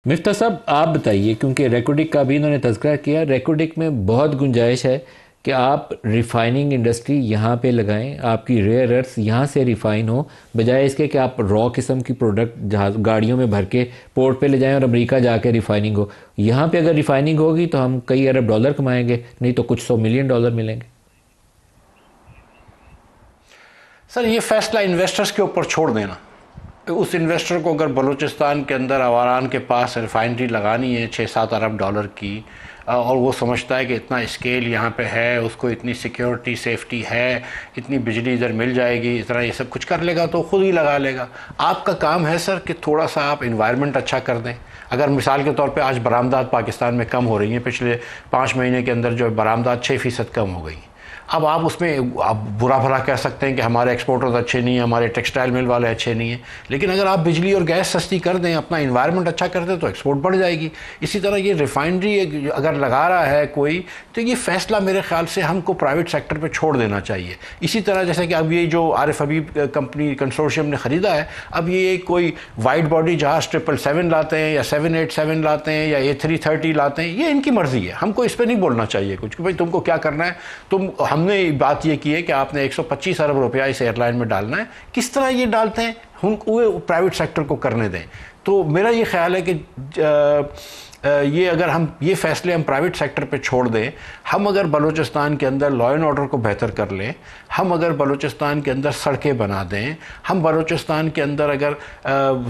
مفتاح صاحب آپ بتائیے، کیونکہ ریکوڈک کا بھی انہوں نے تذکرہ کیا، ریکوڈک میں بہت گنجائش ہے کہ آپ ریفائننگ انڈسٹری یہاں پہ لگائیں، آپ کی ریئر ارتھس یہاں سے ریفائن ہو، بجائے اس کے کہ آپ را قسم کی پروڈکٹ گاڑیوں میں بھر کے پورٹ پہ لے جائیں اور امریکہ جا کے ریفائننگ ہو۔ یہاں پہ اگر ریفائننگ ہوگی تو ہم کئی ارب ڈالر کمائیں گے، نہیں تو کچھ 100 ملین ڈالر ملیں گے۔ سر یہ فیصلہ انویسٹرز کے اوپر چھوڑ دینا۔ اس انویسٹر کو اگر بلوچستان کے اندر آواران کے پاس ریفائنری لگانی ہے 6-7 ارب ڈالر کی، اور وہ سمجھتا ہے کہ اتنا اسکیل یہاں پہ ہے، اس کو اتنی سیکیورٹی سیفٹی ہے، اتنی بجلی ادھر مل جائے گی، اتنا یہ سب کچھ کر لے گا تو خود ہی لگا لے گا۔ آپ کا کام ہے سر کہ تھوڑا سا آپ انوائرمنٹ اچھا کر دیں۔ اگر مثال کے طور پہ آج برآمدات پاکستان میں کم ہو رہی ہیں، پچھلے 5 مہینے کے اندر جو برآمدات 6% کم ہو گئی، اب آپ اس میں آپ برا بھلا کہہ سکتے ہیں کہ ہمارے ایکسپورٹرز اچھے نہیں ہیں، ہمارے ٹیکسٹائل مل والے اچھے نہیں ہیں، لیکن اگر آپ بجلی اور گیس سستی کر دیں، اپنا انوائرمنٹ اچھا کر دیں تو ایکسپورٹ بڑھ جائے گی۔ اسی طرح یہ ریفائنری اگر لگا رہا ہے کوئی، تو یہ فیصلہ میرے خیال سے ہم کو پرائیویٹ سیکٹر پہ چھوڑ دینا چاہیے۔ اسی طرح جیسے کہ اب یہ جو عارف حبیب کمپنی کنسورشیم نے خریدا ہے، اب یہ کوئی وائٹ باڈی جہاز 777 لاتے ہیں یا 787 لاتے ہیں یا A330 لاتے ہیں، یہ ان کی مرضی ہے، ہم کو اس پہ نہیں بولنا چاہیے کچھ کہ بھائی تم کو کیا کرنا ہے۔ ہم نے بات یہ کی ہے کہ آپ نے 125 ارب روپیہ اس ایئر لائن میں ڈالنا ہے، کس طرح یہ ڈالتے ہیں وہ پرائیویٹ سیکٹر کو کرنے دیں۔ تو میرا یہ خیال ہے کہ یہ اگر ہم یہ فیصلے ہم پرائیویٹ سیکٹر پہ چھوڑ دیں، ہم اگر بلوچستان کے اندر لا اینڈ آرڈر کو بہتر کر لیں، ہم اگر بلوچستان کے اندر سڑکیں بنا دیں، ہم بلوچستان کے اندر اگر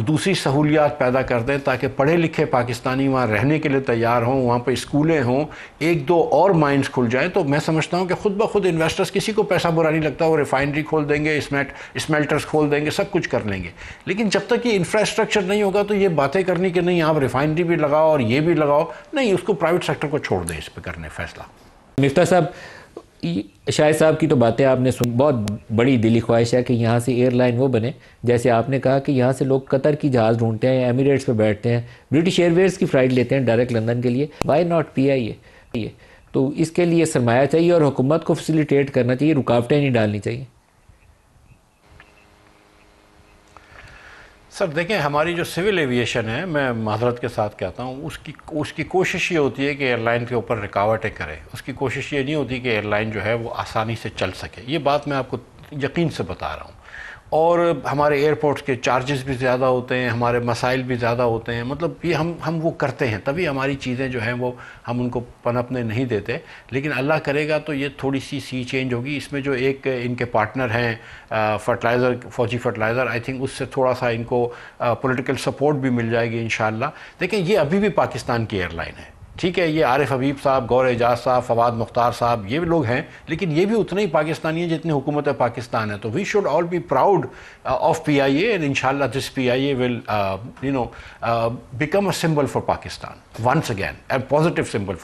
دوسری سہولیات پیدا کر دیں تاکہ پڑھے لکھے پاکستانی وہاں رہنے کے لیے تیار ہوں، وہاں پہ اسکولیں ہوں، 1-2 اور مائنز کھل جائیں، تو میں سمجھتا ہوں کہ خود بخود انویسٹرز، کسی کو پیسہ برا نہیں لگتا، وہ ریفائنری کھول دیں گے، اسمیلٹرز کھول دیں گے، سب کچھ کر لیں گے۔ لیکن جب تک یہ انفراسٹرکچر نہیں ہوگا تو یہ باتیں کرنی کہ نہیں آپ ریفائنری بھی لگاؤ اور یہ بھی لگاؤ، نہیں، اس کو پرائیویٹ سیکٹر کو چھوڑ دیں اس پہ کرنے فیصلہ۔ مفتاح صاحب، شاہد صاحب کی تو باتیں آپ نے سن، بہت بڑی دلی خواہش ہے کہ یہاں سے ایئر لائن وہ بنے جیسے آپ نے کہا کہ یہاں سے لوگ قطر کی جہاز ڈھونڈتے ہیں، ایمریٹس پہ بیٹھتے ہیں، برٹش ایئر ویز کی فلائٹ لیتے ہیں ڈائریکٹ لندن کے لیے، وائی ناٹ PIA؟ تو اس کے لیے سرمایہ چاہیے اور حکومت کو فیسیلیٹیٹ کرنا چاہیے، رکاوٹیں نہیں ڈالنی چاہیے۔ سر دیکھیں، ہماری جو سول ایویشن ہے، میں معذرت کے ساتھ کہتا ہوں، اس کی کوشش یہ ہوتی ہے کہ ایئر لائن کے اوپر رکاوٹیں کرے، اس کی کوشش یہ نہیں ہوتی کہ ایئر لائن جو ہے وہ آسانی سے چل سکے۔ یہ بات میں آپ کو یقین سے بتا رہا ہوں۔ اور ہمارے ایئرپورٹس کے چارجز بھی زیادہ ہوتے ہیں، ہمارے مسائل بھی زیادہ ہوتے ہیں، مطلب یہ ہم وہ کرتے ہیں، تبھی ہماری چیزیں جو ہیں وہ ہم ان کو پنپنے نہیں دیتے۔ لیکن اللہ کرے گا تو یہ تھوڑی سی چینج ہوگی۔ اس میں جو ایک ان کے پارٹنر ہیں فرٹیلائزر، فوجی فرٹیلائزر، آئی تھنک اس سے تھوڑا سا ان کو پولیٹیکل سپورٹ بھی مل جائے گی انشاءاللہ۔ دیکھیں یہ ابھی بھی پاکستان کی ایئر لائن ہے، ٹھیک ہے، یہ عارف حبیب صاحب، گور اعجاز صاحب، فواد مختار صاحب، یہ لوگ ہیں، لیکن یہ بھی اتنے ہی پاکستانی ہیں جتنی حکومت پاکستان ہے۔ تو we should all be proud of PIA، and inshallah this PIA will become a symbol for Pakistan once again, a positive symbol